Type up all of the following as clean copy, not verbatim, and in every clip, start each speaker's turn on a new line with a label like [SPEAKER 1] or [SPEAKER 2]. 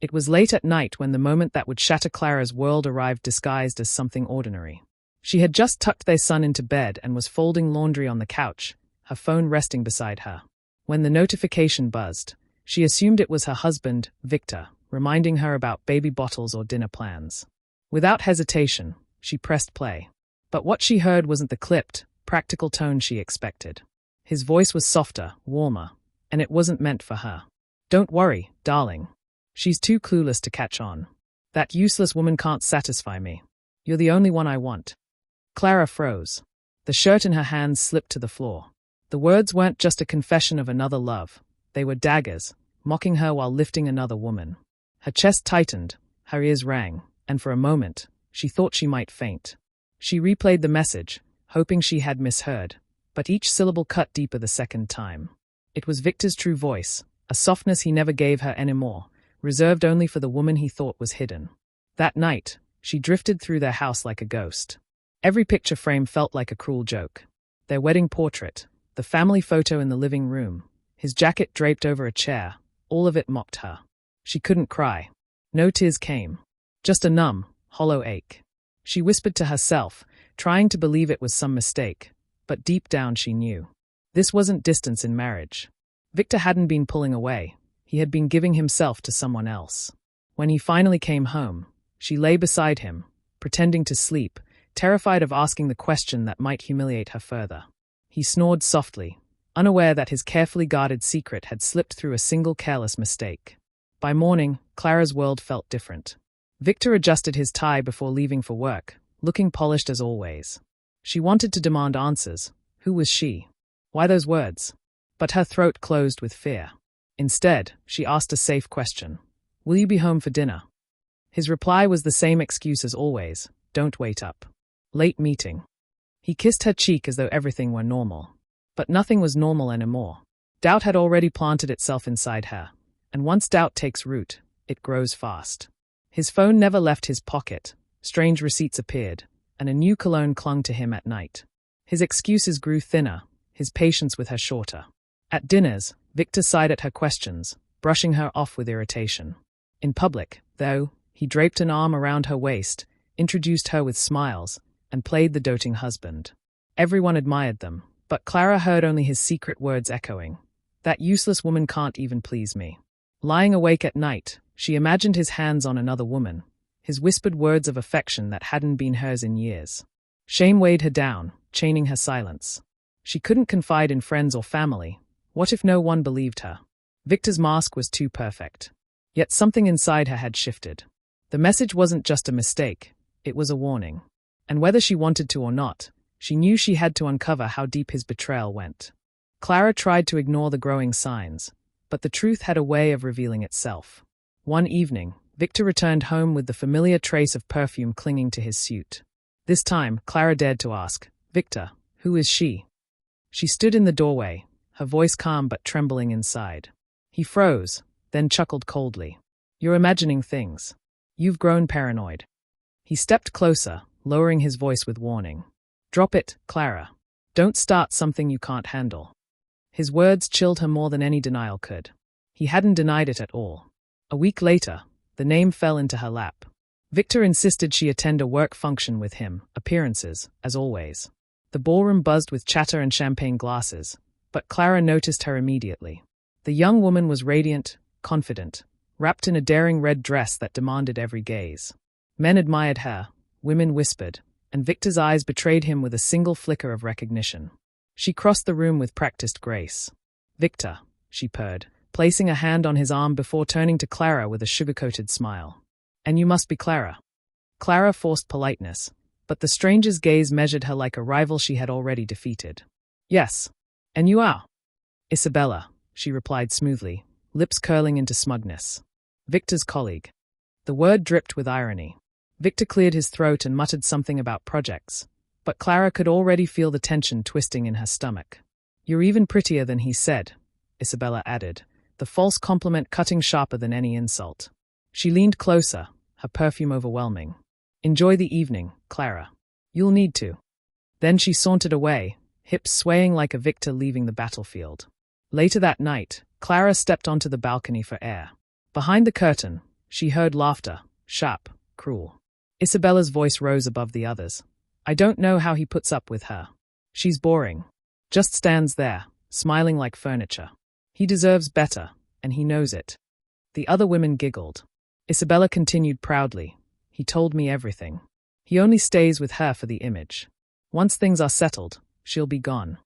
[SPEAKER 1] It was late at night when the moment that would shatter Clara's world arrived disguised as something ordinary. She had just tucked their son into bed and was folding laundry on the couch, her phone resting beside her. When the notification buzzed, she assumed it was her husband, Victor, reminding her about baby bottles or dinner plans. Without hesitation, she pressed play. But what she heard wasn't the clipped, practical tone she expected. His voice was softer, warmer, and it wasn't meant for her. "Don't worry, darling. She's too clueless to catch on. That useless woman can't satisfy me. You're the only one I want." Clara froze. The shirt in her hands slipped to the floor. The words weren't just a confession of another love. They were daggers, mocking her while lifting another woman. Her chest tightened, her ears rang, and for a moment, she thought she might faint. She replayed the message, hoping she had misheard, but each syllable cut deeper the second time. It was Victor's true voice, a softness he never gave her anymore, reserved only for the woman he thought was hidden. That night, she drifted through their house like a ghost. Every picture frame felt like a cruel joke. Their wedding portrait, the family photo in the living room, his jacket draped over a chair, all of it mocked her. She couldn't cry. No tears came. Just a numb, hollow ache. She whispered to herself, trying to believe it was some mistake, but deep down she knew. This wasn't distance in marriage. Victor hadn't been pulling away. He had been giving himself to someone else. When he finally came home, she lay beside him, pretending to sleep, terrified of asking the question that might humiliate her further. He snored softly, unaware that his carefully guarded secret had slipped through a single careless mistake. By morning, Clara's world felt different. Victor adjusted his tie before leaving for work, looking polished as always. She wanted to demand answers. Who was she? Why those words? But her throat closed with fear. Instead, she asked a safe question. "Will you be home for dinner?" His reply was the same excuse as always. "Don't wait up. Late meeting." He kissed her cheek as though everything were normal. But nothing was normal anymore. Doubt had already planted itself inside her, and once doubt takes root, it grows fast. His phone never left his pocket, strange receipts appeared, and a new cologne clung to him at night. His excuses grew thinner, his patience with her shorter. At dinners, Victor sighed at her questions, brushing her off with irritation. In public, though, he draped an arm around her waist, introduced her with smiles, and played the doting husband. Everyone admired them, but Clara heard only his secret words echoing. "That useless woman can't even please me." Lying awake at night, she imagined his hands on another woman, his whispered words of affection that hadn't been hers in years. Shame weighed her down, chaining her silence. She couldn't confide in friends or family. What if no one believed her? Victor's mask was too perfect. Yet something inside her had shifted. The message wasn't just a mistake, it was a warning. And whether she wanted to or not, she knew she had to uncover how deep his betrayal went. Clara tried to ignore the growing signs, but the truth had a way of revealing itself. One evening, Victor returned home with the familiar trace of perfume clinging to his suit. This time, Clara dared to ask, "Victor, who is she?" She stood in the doorway, her voice calm but trembling inside. He froze, then chuckled coldly. "You're imagining things. You've grown paranoid." He stepped closer, lowering his voice with warning. "Drop it, Clara. Don't start something you can't handle." His words chilled her more than any denial could. He hadn't denied it at all. A week later, the name fell into her lap. Victor insisted she attend a work function with him, appearances, as always. The ballroom buzzed with chatter and champagne glasses, but Clara noticed her immediately. The young woman was radiant, confident, wrapped in a daring red dress that demanded every gaze. Men admired her, women whispered, and Victor's eyes betrayed him with a single flicker of recognition. She crossed the room with practiced grace. "Victor," she purred, placing a hand on his arm before turning to Clara with a sugar-coated smile. "And you must be Clara." Clara forced politeness, but the stranger's gaze measured her like a rival she had already defeated. "Yes. And you are?" "Isabella," she replied smoothly, lips curling into smugness. "Victor's colleague." The word dripped with irony. Victor cleared his throat and muttered something about projects, but Clara could already feel the tension twisting in her stomach. "You're even prettier than he said," Isabella added, the false compliment cutting sharper than any insult. She leaned closer, her perfume overwhelming. "Enjoy the evening, Clara. You'll need to." Then she sauntered away, hips swaying like a victor leaving the battlefield. Later that night, Clara stepped onto the balcony for air. Behind the curtain, She heard laughter, sharp, cruel. Isabella's voice rose above the others. I don't know how he puts up with her. She's boring. Just stands there, smiling like furniture. He deserves better, and he knows it. The other women giggled. Isabella continued proudly. He told me everything. He only stays with her for the image. Once things are settled, she'll be gone.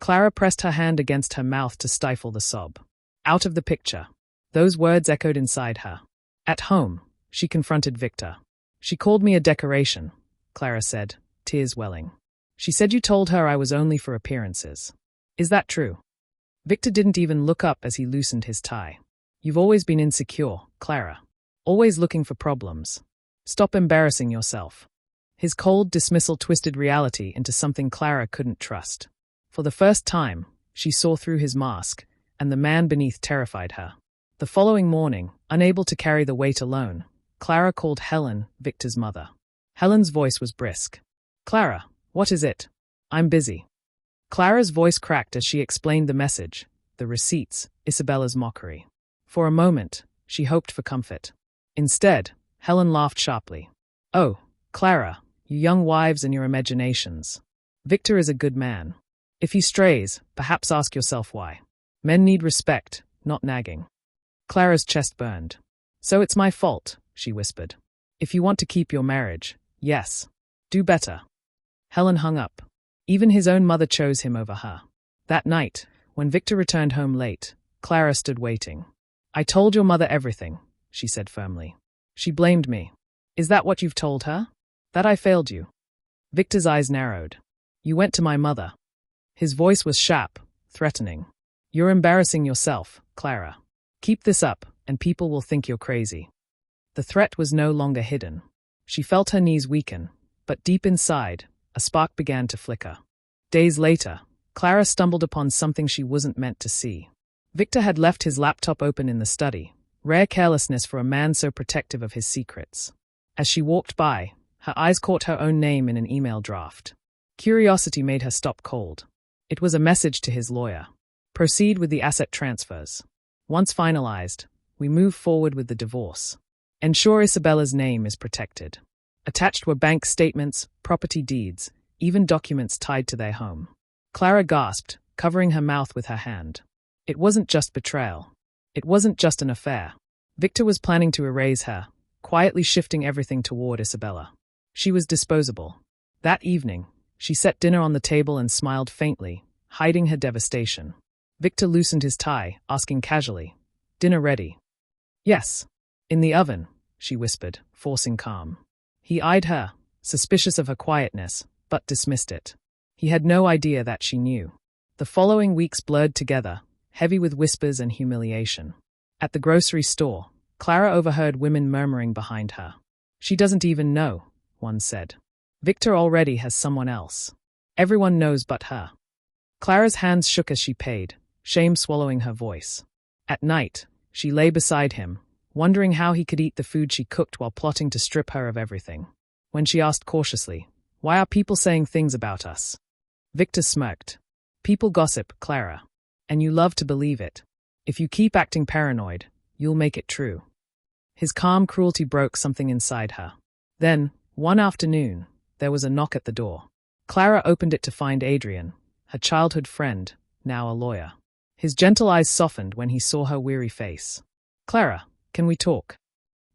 [SPEAKER 1] Clara pressed her hand against her mouth to stifle the sob. Out of the picture. Those words echoed inside her. At home, she confronted Victor. She called me a decoration, Clara said, tears welling. She said you told her I was only for appearances. Is that true? Victor didn't even look up as he loosened his tie. You've always been insecure, Clara. Always looking for problems. Stop embarrassing yourself. His cold dismissal twisted reality into something Clara couldn't trust. For the first time, she saw through his mask, and the man beneath terrified her. The following morning, unable to carry the weight alone, Clara called Helen, Victor's mother. Helen's voice was brisk. Clara, what is it? I'm busy. Clara's voice cracked as she explained the message, the receipts, Isabella's mockery. For a moment, she hoped for comfort. Instead, Helen laughed sharply. Oh, Clara, you young wives and your imaginations. Victor is a good man. If he strays, perhaps ask yourself why. Men need respect, not nagging. Clara's chest burned. So it's my fault, she whispered. If you want to keep your marriage, yes. Do better. Helen hung up. Even his own mother chose him over her. That night, when Victor returned home late, Clara stood waiting. I told your mother everything, she said firmly. She blamed me. Is that what you've told her? That I failed you? Victor's eyes narrowed. You went to my mother. His voice was sharp, threatening. You're embarrassing yourself, Clara. Keep this up, and people will think you're crazy. The threat was no longer hidden. She felt her knees weaken, but deep inside, a spark began to flicker. Days later, Clara stumbled upon something she wasn't meant to see. Victor had left his laptop open in the study, rare carelessness for a man so protective of his secrets. As she walked by, her eyes caught her own name in an email draft. Curiosity made her stop cold. It was a message to his lawyer. Proceed with the asset transfers. Once finalized, we move forward with the divorce. Ensure Isabella's name is protected. Attached were bank statements, property deeds, even documents tied to their home. Clara gasped, covering her mouth with her hand. It wasn't just betrayal. It wasn't just an affair. Victor was planning to erase her, quietly shifting everything toward Isabella. She was disposable. That evening, she set dinner on the table and smiled faintly, hiding her devastation. Victor loosened his tie, asking casually, Dinner ready? Yes. In the oven, she whispered, forcing calm. He eyed her, suspicious of her quietness, but dismissed it. He had no idea that she knew. The following weeks blurred together, heavy with whispers and humiliation. At the grocery store, Clara overheard women murmuring behind her. She doesn't even know, one said. Victor already has someone else. Everyone knows but her. Clara's hands shook as she paid, shame swallowing her voice. At night, she lay beside him, wondering how he could eat the food she cooked while plotting to strip her of everything. When she asked cautiously, Why are people saying things about us? Victor smirked. People gossip, Clara. And you love to believe it. If you keep acting paranoid, you'll make it true. His calm cruelty broke something inside her. Then, one afternoon, there was a knock at the door. Clara opened it to find Adrian, her childhood friend, now a lawyer. His gentle eyes softened when he saw her weary face. Clara, can we talk?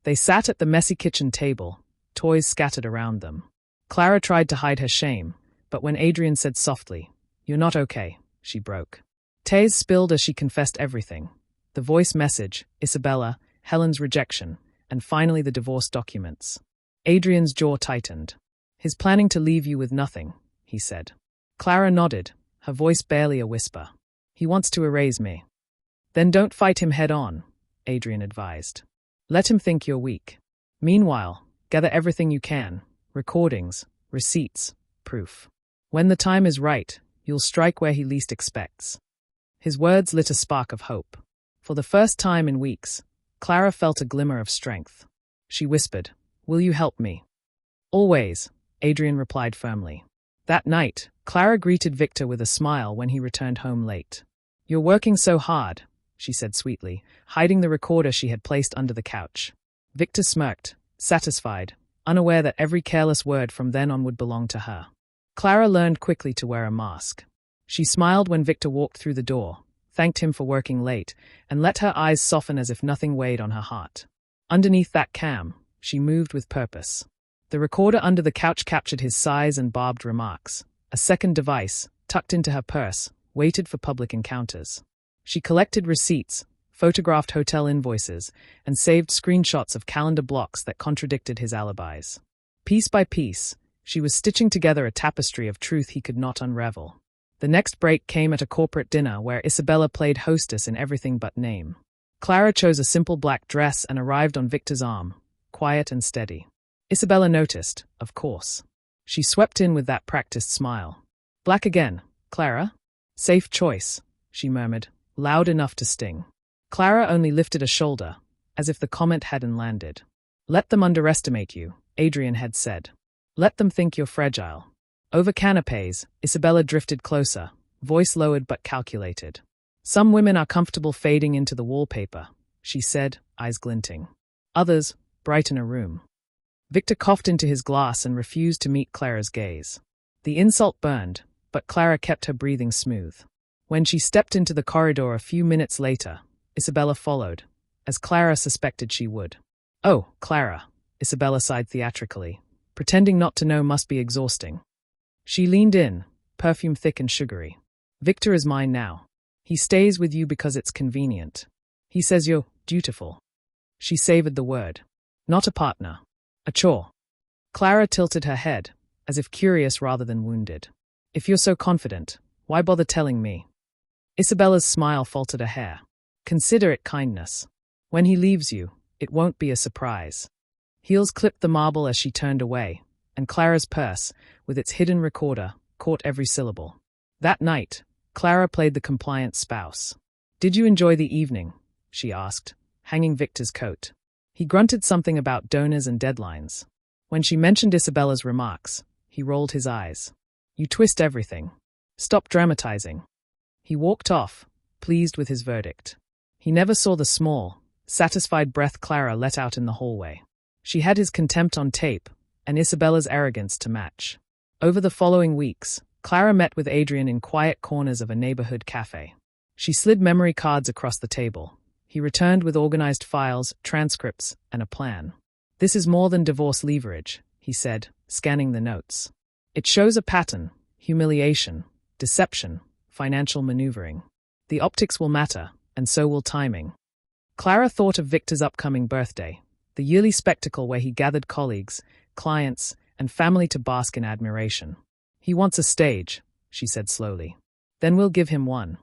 [SPEAKER 1] They sat at the messy kitchen table, toys scattered around them. Clara tried to hide her shame, but when Adrian said softly, You're not okay, she broke. Tears spilled as she confessed everything. The voice message, Isabella, Helen's rejection, and finally the divorce documents. Adrian's jaw tightened. He's planning to leave you with nothing, he said. Clara nodded, her voice barely a whisper. He wants to erase me. Then don't fight him head on, Adrian advised. Let him think you're weak. Meanwhile, gather everything you can, recordings, receipts, proof. When the time is right, you'll strike where he least expects. His words lit a spark of hope. For the first time in weeks, Clara felt a glimmer of strength. She whispered, Will you help me? Always, Adrian replied firmly. That night, Clara greeted Victor with a smile when he returned home late. You're working so hard, she said sweetly, hiding the recorder she had placed under the couch. Victor smirked, satisfied, unaware that every careless word from then on would belong to her. Clara learned quickly to wear a mask. She smiled when Victor walked through the door, thanked him for working late, and let her eyes soften as if nothing weighed on her heart. Underneath that calm, she moved with purpose. The recorder under the couch captured his sighs and barbed remarks. A second device, tucked into her purse, waited for public encounters. She collected receipts, photographed hotel invoices, and saved screenshots of calendar blocks that contradicted his alibis. Piece by piece, she was stitching together a tapestry of truth he could not unravel. The next break came at a corporate dinner where Isabella played hostess in everything but name. Clara chose a simple black dress and arrived on Victor's arm, quiet and steady. Isabella noticed, of course. She swept in with that practiced smile. "Black again, Clara?" "Safe choice," she murmured, loud enough to sting. Clara only lifted a shoulder, as if the comment hadn't landed. "Let them underestimate you," Adrian had said. "Let them think you're fragile." Over canapes, Isabella drifted closer, voice lowered but calculated. "Some women are comfortable fading into the wallpaper," she said, eyes glinting. "Others brighten a room." Victor coughed into his glass and refused to meet Clara's gaze. The insult burned, but Clara kept her breathing smooth. When she stepped into the corridor a few minutes later, Isabella followed, as Clara suspected she would. "Oh, Clara," Isabella sighed theatrically. Pretending not to know must be exhausting. She leaned in, perfume thick and sugary. "Victor is mine now. He stays with you because it's convenient. He says you're dutiful." She savored the word. "Not a partner. A chore." Clara tilted her head, as if curious rather than wounded. "If you're so confident, why bother telling me?" Isabella's smile faltered a hair. "Consider it kindness. When he leaves you, it won't be a surprise." Heels clipped the marble as she turned away, and Clara's purse, with its hidden recorder, caught every syllable. That night, Clara played the compliant spouse. "Did you enjoy the evening?" she asked, hanging Victor's coat. He grunted something about donors and deadlines. When she mentioned Isabella's remarks, he rolled his eyes. "You twist everything. Stop dramatizing." He walked off, pleased with his verdict. He never saw the small, satisfied breath Clara let out in the hallway. She had his contempt on tape, and Isabella's arrogance to match. Over the following weeks, Clara met with Adrian in quiet corners of a neighborhood cafe. She slid memory cards across the table. He returned with organized files, transcripts, and a plan. "This is more than divorce leverage," he said, scanning the notes. "It shows a pattern: humiliation, deception, financial maneuvering. The optics will matter, and so will timing." Clara thought of Victor's upcoming birthday, the yearly spectacle where he gathered colleagues, clients, and family to bask in admiration. "He wants a stage," she said slowly. "Then we'll give him one."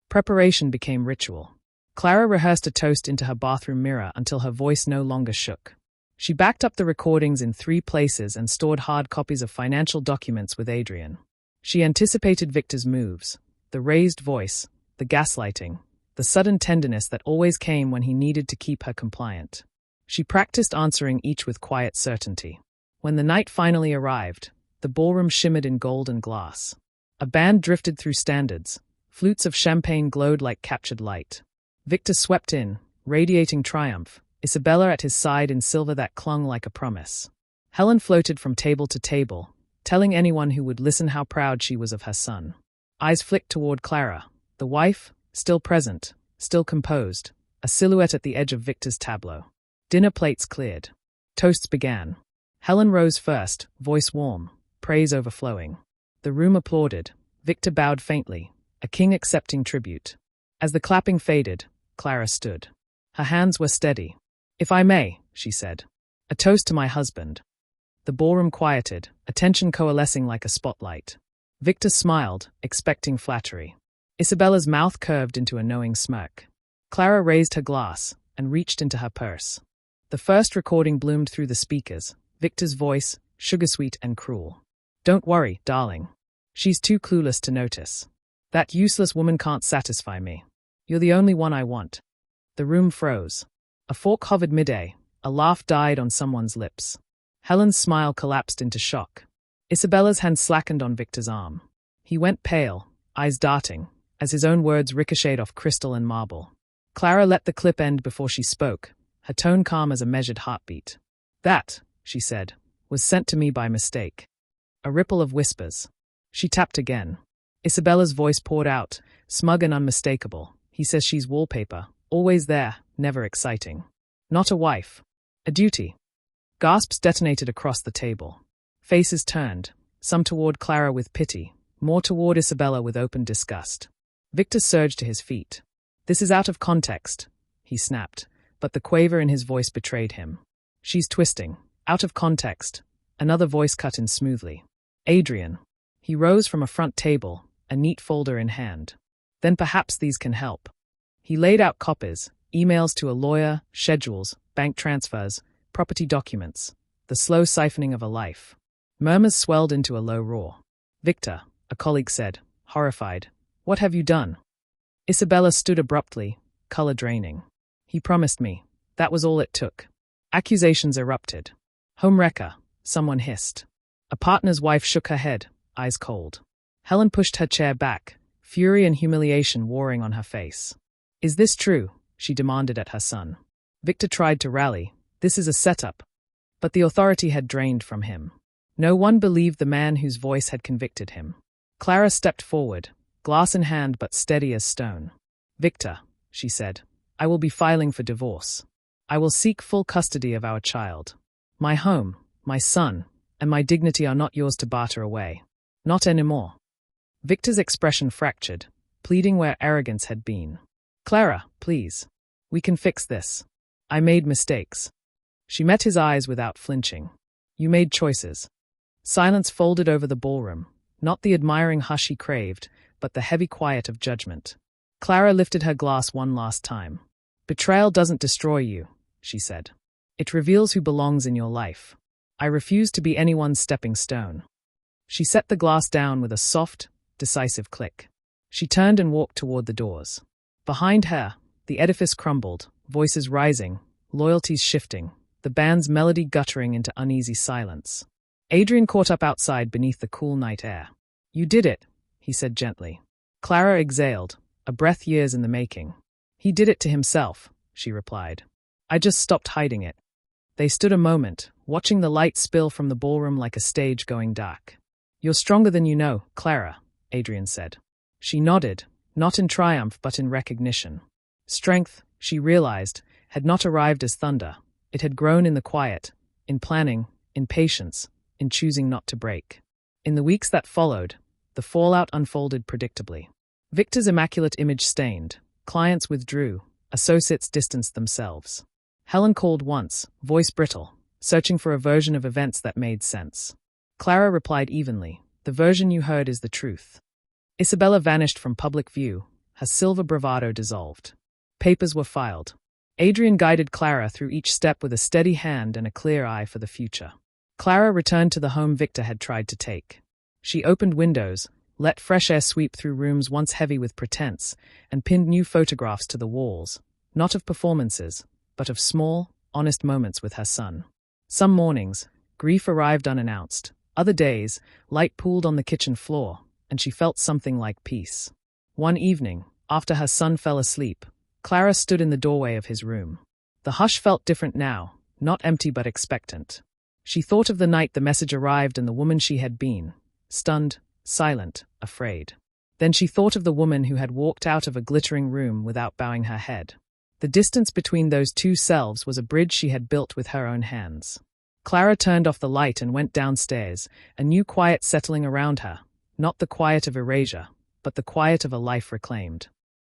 [SPEAKER 1] Preparation became ritual. Clara rehearsed a toast into her bathroom mirror until her voice no longer shook. She backed up the recordings in 3 places and stored hard copies of financial documents with Adrian. She anticipated Victor's moves, the raised voice, the gaslighting, the sudden tenderness that always came when he needed to keep her compliant. She practiced answering each with quiet certainty. When the night finally arrived, the ballroom shimmered in gold and glass. A band drifted through standards. Flutes of champagne glowed like captured light. Victor swept in, radiating triumph, Isabella at his side in silver that clung like a promise. Helen floated from table to table, telling anyone who would listen how proud she was of her son. Eyes flicked toward Clara, the wife, still present, still composed, a silhouette at the edge of Victor's tableau. Dinner plates cleared. Toasts began. Helen rose first, voice warm, praise overflowing. The room applauded. Victor bowed faintly, a king accepting tribute. As the clapping faded, Clara stood. Her hands were steady. "If I may," she said. "A toast to my husband." The ballroom quieted, attention coalescing like a spotlight. Victor smiled, expecting flattery. Isabella's mouth curved into a knowing smirk. Clara raised her glass and reached into her purse. The first recording bloomed through the speakers, Victor's voice, sugar-sweet and cruel. "Don't worry, darling. She's too clueless to notice. That useless woman can't satisfy me. You're the only one I want." The room froze. A fork hovered mid-air, a laugh died on someone's lips. Helen's smile collapsed into shock. Isabella's hand slackened on Victor's arm. He went pale, eyes darting, as his own words ricocheted off crystal and marble. Clara let the clip end before she spoke, her tone calm as a measured heartbeat. "That," she said, "was sent to me by mistake." A ripple of whispers. She tapped again. Isabella's voice poured out, smug and unmistakable. "He says she's wallpaper, always there, never exciting. Not a wife. A duty." Gasps detonated across the table. Faces turned, some toward Clara with pity, more toward Isabella with open disgust. Victor surged to his feet. "This is out of context," he snapped, but the quaver in his voice betrayed him. "She's twisting. Out of context." Another voice cut in smoothly. "Adrian." He rose from a front table, a neat folder in hand. "Then perhaps these can help." He laid out copies, emails to a lawyer, schedules, bank transfers, property documents, the slow siphoning of a life. Murmurs swelled into a low roar. "Victor," a colleague said, horrified, "what have you done?" Isabella stood abruptly, color draining. "He promised me. That was all it took." Accusations erupted. "Homewrecker," someone hissed. A partner's wife shook her head, eyes cold. Helen pushed her chair back, fury and humiliation warring on her face. "Is this true?" she demanded at her son. Victor tried to rally. "This is a setup." But the authority had drained from him. No one believed the man whose voice had convicted him. Clara stepped forward, glass in hand but steady as stone. "Victor," she said, "I will be filing for divorce. I will seek full custody of our child. My home, my son, and my dignity are not yours to barter away. Not anymore." Victor's expression fractured, pleading where arrogance had been. "Clara, please. We can fix this. I made mistakes." She met his eyes without flinching. "You made choices." Silence folded over the ballroom, not the admiring hush he craved, but the heavy quiet of judgment. Clara lifted her glass one last time. "Betrayal doesn't destroy you," she said. "It reveals who belongs in your life. I refuse to be anyone's stepping stone." She set the glass down with a soft, decisive click. She turned and walked toward the doors. Behind her, the edifice crumbled, voices rising, loyalties shifting, the band's melody guttering into uneasy silence. Adrian caught up outside beneath the cool night air. "You did it," he said gently. Clara exhaled, a breath years in the making. "He did it to himself," she replied. "I just stopped hiding it." They stood a moment, watching the light spill from the ballroom like a stage going dark. "You're stronger than you know, Clara," Adrian said. She nodded, not in triumph but in recognition. Strength, she realized, had not arrived as thunder. It had grown in the quiet, in planning, in patience, in choosing not to break. In the weeks that followed, the fallout unfolded predictably. Victor's immaculate image stained, clients withdrew, associates distanced themselves. Helen called once, voice brittle, searching for a version of events that made sense. Clara replied evenly, "The version you heard is the truth." Isabella vanished from public view, her silver bravado dissolved. Papers were filed. Adrian guided Clara through each step with a steady hand and a clear eye for the future. Clara returned to the home Victor had tried to take. She opened windows, let fresh air sweep through rooms once heavy with pretense, and pinned new photographs to the walls, not of performances, but of small, honest moments with her son. Some mornings, grief arrived unannounced. Other days, light pooled on the kitchen floor, and she felt something like peace. One evening, after her son fell asleep, Clara stood in the doorway of his room. The hush felt different now, not empty but expectant. She thought of the night the message arrived and the woman she had been, stunned, silent, afraid. Then she thought of the woman who had walked out of a glittering room without bowing her head. The distance between those two selves was a bridge she had built with her own hands. Clara turned off the light and went downstairs, a new quiet settling around her, not the quiet of erasure, but the quiet of a life reclaimed.